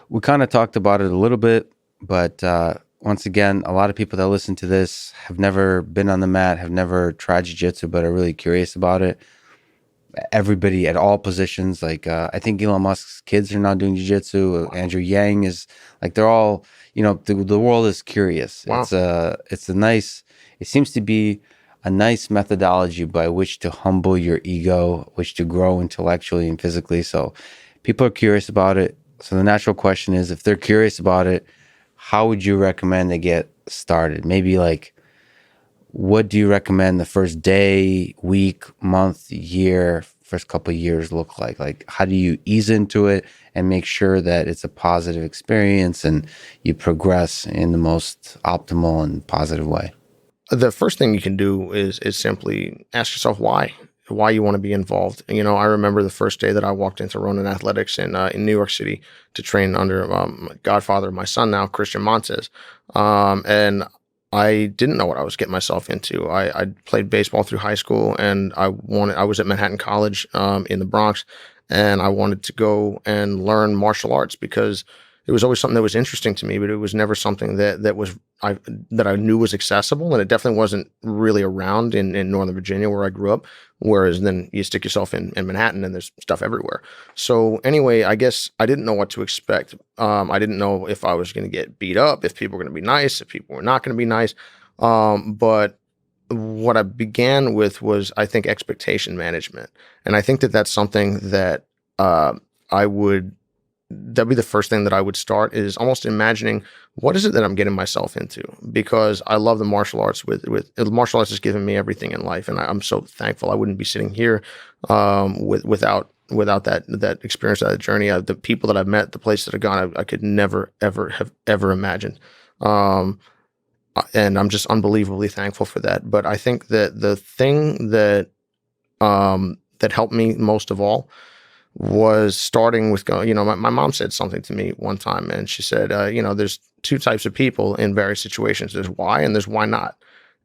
We kind of talked about it a little bit, but once again, a lot of people that listen to this have never been on the mat, have never tried jiu-jitsu, but are really curious about it. Everybody at all positions, like I think Elon Musk's kids are now doing jiu-jitsu. Wow. Andrew Yang is like they're all, the world is curious. Wow. It seems to be a nice methodology by which to humble your ego, which to grow intellectually and physically. So people are curious about it. So the natural question is, if they're curious about it, how would you recommend they get started? Maybe like, what do you recommend the first day, week, month, year, first couple of years look like? Like, how do you ease into it and make sure that it's a positive experience and you progress in the most optimal and positive way? The first thing you can do is simply ask yourself why you want to be involved. I remember the first day that I walked into Ronin Athletics in New York City to train under godfather of my son now, Christian Montez, and I didn't know what I was getting myself into. I played baseball through high school, and I was at Manhattan College in the Bronx, and I wanted to go and learn martial arts because it was always something that was interesting to me, but it was never something that I knew was accessible, and it definitely wasn't really around in Northern Virginia where I grew up. Whereas then you stick yourself in Manhattan and there's stuff everywhere. So anyway, I guess I didn't know what to expect. I didn't know if I was going to get beat up, if people were going to be nice, if people were not going to be nice. But what I began with was, I think, expectation management, and I think that that's something that I would that'd be the first thing that I would start, is almost imagining what is it that I'm getting myself into, because I love the martial arts. With martial arts has given me everything in life, and I'm so thankful. I wouldn't be sitting here without that experience, that journey. The people that I've met, the places that I've gone, I could never ever imagined. Um, and I'm just unbelievably thankful for that. But I think that the thing that helped me most of all was starting with going, my mom said something to me one time, and she said, there's two types of people in various situations. There's why and there's why not.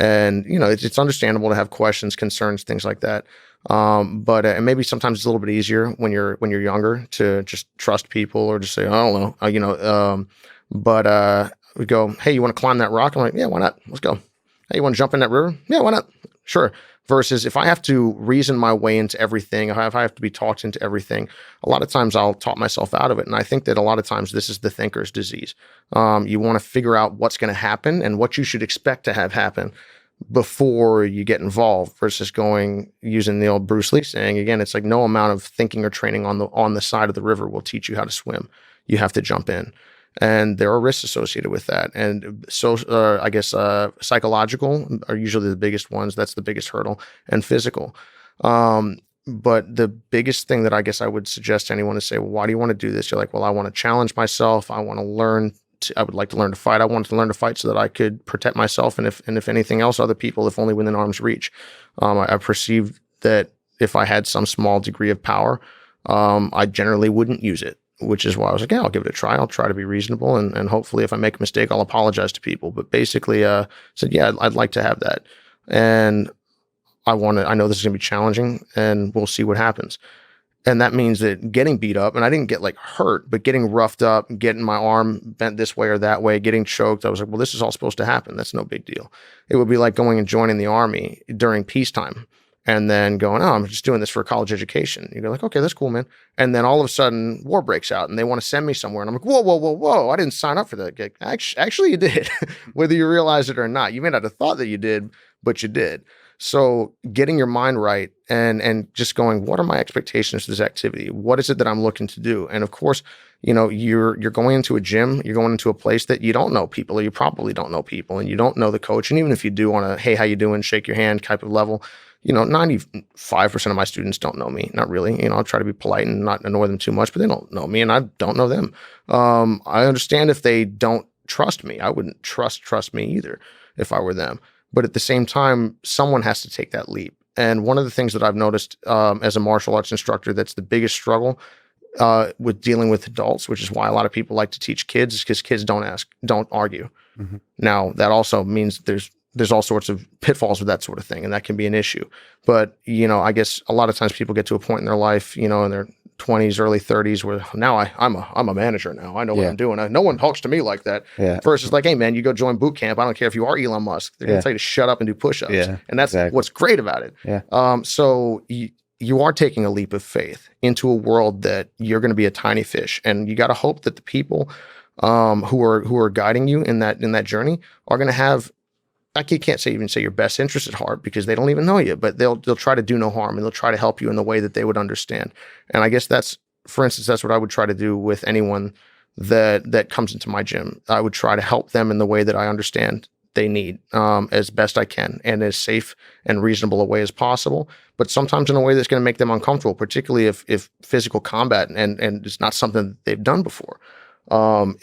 And, it's understandable to have questions, concerns, things like that. But and maybe sometimes it's a little bit easier when you're younger to just trust people or just say, I don't know, but we go, hey, you want to climb that rock? I'm like, yeah, why not? Let's go. Hey, you want to jump in that river? Yeah, why not? Sure. Versus if I have to reason my way into everything, if I have to be talked into everything, a lot of times I'll talk myself out of it. And I think that a lot of times this is the thinker's disease. You want to figure out what's going to happen and what you should expect to have happen before you get involved, versus using the old Bruce Lee saying again, it's like no amount of thinking or training on the side of the river will teach you how to swim. You have to jump in. And there are risks associated with that. And so, I guess, psychological are usually the biggest ones. That's the biggest hurdle, and physical. But the biggest thing that I guess I would suggest to anyone is say, well, why do you want to do this? You're like, well, I want to challenge myself. I want to I would like to learn to fight. I wanted to learn to fight so that I could protect myself. And if anything else, other people, if only within arm's reach. I perceived that if I had some small degree of power, I generally wouldn't use it, which is why I was like, yeah, I'll give it a try. I'll try to be reasonable. And hopefully if I make a mistake, I'll apologize to people. But basically, said, yeah, I'd like to have that. And I know this is going to be challenging, and we'll see what happens. And that means that getting beat up, and I didn't get like hurt, but getting roughed up, getting my arm bent this way or that way, getting choked. I was like, well, this is all supposed to happen. That's no big deal. It would be like going and joining the army during peacetime and then going, oh, I'm just doing this for a college education. You go like, okay, that's cool, man. And then all of a sudden war breaks out and they want to send me somewhere. And I'm like, whoa, whoa, whoa, whoa. I didn't sign up for that gig. Actually, you did, whether you realize it or not. You may not have thought that you did, but you did. So getting your mind right and just going, what are my expectations for this activity? What is it that I'm looking to do? And of course, you're going into a gym, you're going into a place that you don't know people, or you probably don't know people, and you don't know the coach. And even if you do on a, hey, how you doing? Shake your hand type of level, 95% of my students don't know me. Not really. I'll try to be polite and not annoy them too much, but they don't know me and I don't know them. I understand if they don't trust me. I wouldn't trust me either if I were them. But at the same time, someone has to take that leap. And one of the things that I've noticed as a martial arts instructor, that's the biggest struggle with dealing with adults, which is why a lot of people like to teach kids, is because kids don't argue. Mm-hmm. Now, that also means there's there's all sorts of pitfalls with that sort of thing, and that can be an issue. But, I guess a lot of times people get to a point in their life, in their 20s, early 30s, where now I'm a manager now. I know what Yeah. I'm doing. No one talks to me like that. Yeah. Versus like, hey man, you go join boot camp. I don't care if you are Elon Musk. They're gonna tell you to shut up and do push-ups. Yeah, And that's exactly. what's great about it. Yeah. So you are taking a leap of faith into a world that you're going to be a tiny fish, and you got to hope that the people who are guiding you in that journey are going to have, I can't even say your best interest at heart, because they don't even know you, but they'll try to do no harm, and they'll try to help you in the way that they would understand. And I guess for instance, that's what I would try to do with anyone that comes into my gym. I would try to help them in the way that I understand they need, as best I can, and as safe and reasonable a way as possible. But sometimes in a way that's going to make them uncomfortable, particularly if physical combat and it's not something that they've done before. A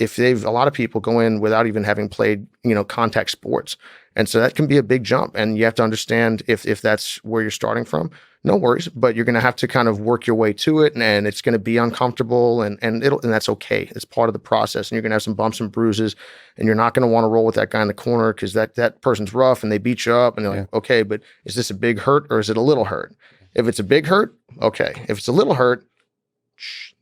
lot of people go in without even having played, contact sports. And so that can be a big jump, and you have to understand if that's where you're starting from, no worries, but you're going to have to kind of work your way to it, and it's going to be uncomfortable, and that's okay. It's part of the process, and you're going to have some bumps and bruises, and you're not going to want to roll with that guy in the corner because that person's rough and they beat you up, and you're like, okay, but is this a big hurt or is it a little hurt? If it's a big hurt, okay. If it's a little hurt,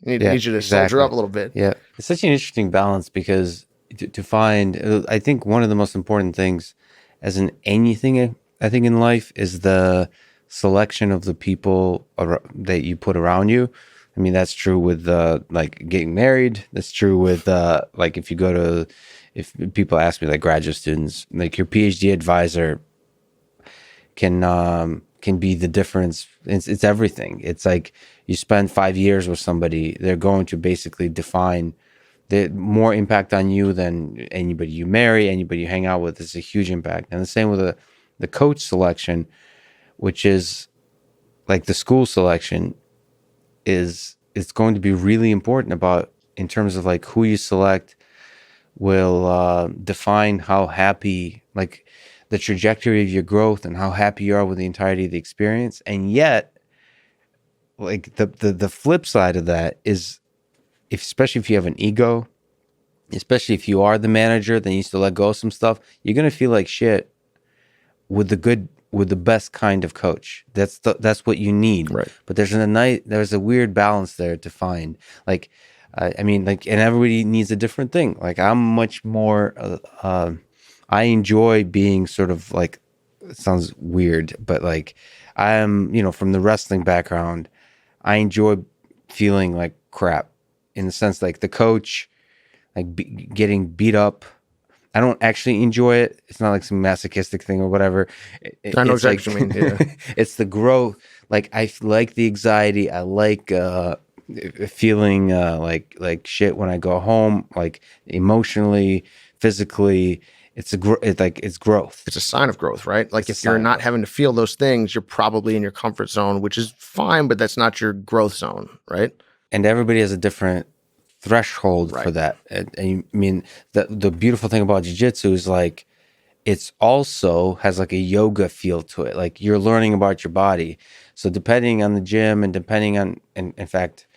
need you to soldier up a little bit. Yeah. It's such an interesting balance, because to find, I think one of the most important things as in anything, I think in life, is the selection of the people that you put around you. I mean, that's true with like getting married. That's true with like if people ask me, like graduate students, like your PhD advisor can be the difference. It's everything. It's like you spend 5 years with somebody, they're going to basically define the more impact on you than anybody you marry, anybody you hang out with. It's a huge impact. And the same with the coach selection, which is like the school selection, it's going to be really important about, in terms of like who you select will define how happy, like the trajectory of your growth and how happy you are with the entirety of the experience. And yet, like the flip side of that is, especially if you have an ego, especially if you are the manager that needs to let go of some stuff, you're gonna feel like shit with the best kind of coach. That's what you need. Right. But there's a weird balance there to find. Like, I mean, like, and everybody needs a different thing. Like, I'm much more. I enjoy being sort of like. It sounds weird, but like, I am, from the wrestling background. I enjoy feeling like crap, in the sense like the coach, like getting beat up. I don't actually enjoy it. It's not like some masochistic thing or whatever. I know exactly what you mean. Yeah. It's the growth. Like, I like the anxiety. I like feeling like shit when I go home, like emotionally, physically. It's growth. It's a sign of growth, right? Like, if you're not having to feel those things, you're probably in your comfort zone, which is fine, but that's not your growth zone, right? And everybody has a different threshold for that. And I mean, the beautiful thing about jiu-jitsu is like, it's also has like a yoga feel to it. Like, you're learning about your body. So depending on the gym and depending on, in fact,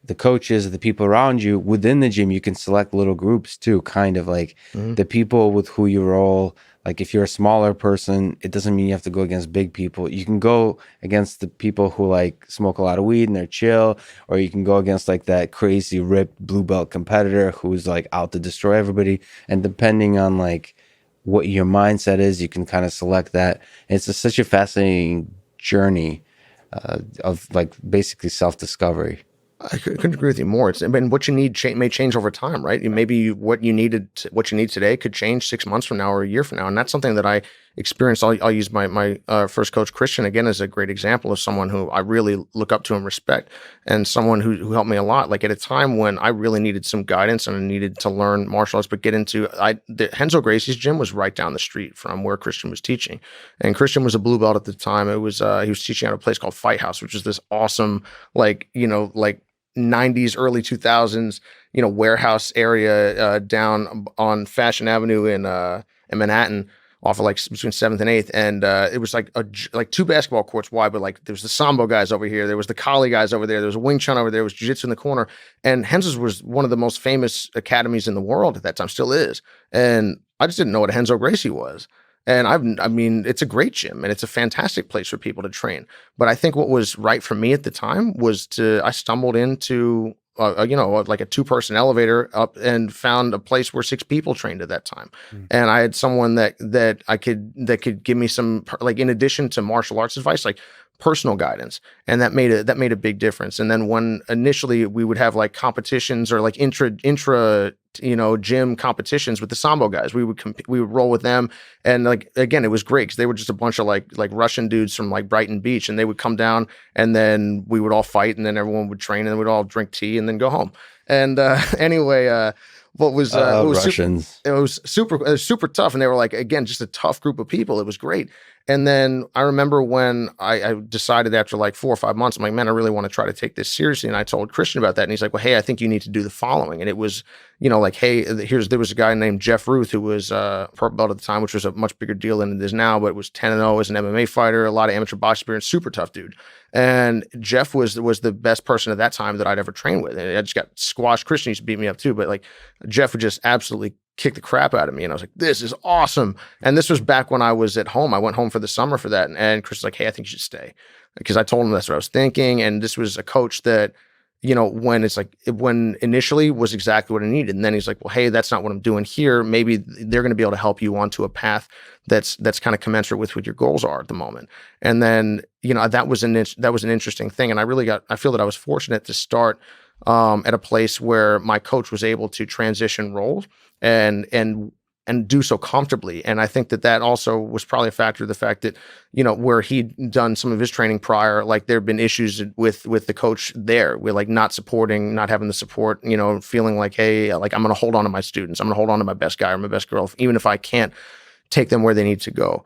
the coaches, the people around you within the gym, you can select little groups too, kind of like the people with who you roll. Like, if you're a smaller person, it doesn't mean you have to go against big people. You can go against the people who like smoke a lot of weed and they're chill, or you can go against like that crazy ripped blue belt competitor who's like out to destroy everybody. And depending on like what your mindset is, you can kind of select that. And it's such a fascinating journey of like basically self-discovery. I couldn't agree with you more. What you need may change over time, right? Maybe what you need today could change 6 months from now or a year from now, and that's something that I experienced. I'll use my first coach, Christian, again as a great example of someone who I really look up to and respect, and someone who helped me a lot. Like, at a time when I really needed some guidance and I needed to learn martial arts, but get into Henzo Gracie's gym was right down the street from where Christian was teaching, and Christian was a blue belt at the time. It was he was teaching at a place called Fight House, which is this awesome like 90s, early 2000s, warehouse area down on Fashion Avenue in Manhattan, off of like between 7th and 8th, and it was like two basketball courts wide, but like there was the Sambo guys over here, there was the Kali guys over there was a Wing Chun over there, there was Jiu-Jitsu in the corner, and Henzo's was one of the most famous academies in the world at that time, still is, and I just didn't know what a Henzo Gracie was. And I mean, it's a great gym and it's a fantastic place for people to train. But I think what was right for me at the time was I stumbled into, like a 2-person elevator up and found a place where 6 people trained at that time. Mm. And I had someone that could give me some, like, in addition to martial arts advice, like personal guidance. And that made a big difference. And then when initially we would have like competitions or like intra gym competitions with the Sambo guys, we would roll with them. And like, again, it was great because they were just a bunch of like Russian dudes from like Brighton Beach, and they would come down and then we would all fight, and then everyone would train, and then we'd all drink tea and then go home. And anyway, what was Russians. it was super tough, and they were like, again, just a tough group of people. It was great. And then I remember when I decided after like 4 or 5 months, I'm like, man, I really want to try to take this seriously. And I told Christian about that, and he's like, well, hey, I think you need to do the following. And it was, like, hey, there was a guy named Jeff Ruth who was purple belt at the time, which was a much bigger deal than it is now, but it was 10-0 as an MMA fighter, a lot of amateur boxing experience, super tough dude. And Jeff was the best person at that time that I'd ever trained with. And I just got squashed. Christian used to beat me up too, but like Jeff would just absolutely kick the crap out of me. And I was like, this is awesome. And this was back when I was at home. I went home for the summer for that. And Chris was like, hey, I think you should stay. Because I told him that's what I was thinking. And this was a coach that, when initially was exactly what I needed. And then he's like, well, hey, that's not what I'm doing here. Maybe they're going to be able to help you onto a path that's kind of commensurate with what your goals are at the moment. And then, that was an interesting thing. And I feel that I was fortunate to start at a place where my coach was able to transition roles and do so comfortably. And I think that also was probably a factor of the fact that, where he'd done some of his training prior, like there have been issues with the coach there. We're like not having the support, feeling like, hey, like I'm going to hold on to my students. I'm going to hold on to my best guy or my best girl, even if I can't take them where they need to go.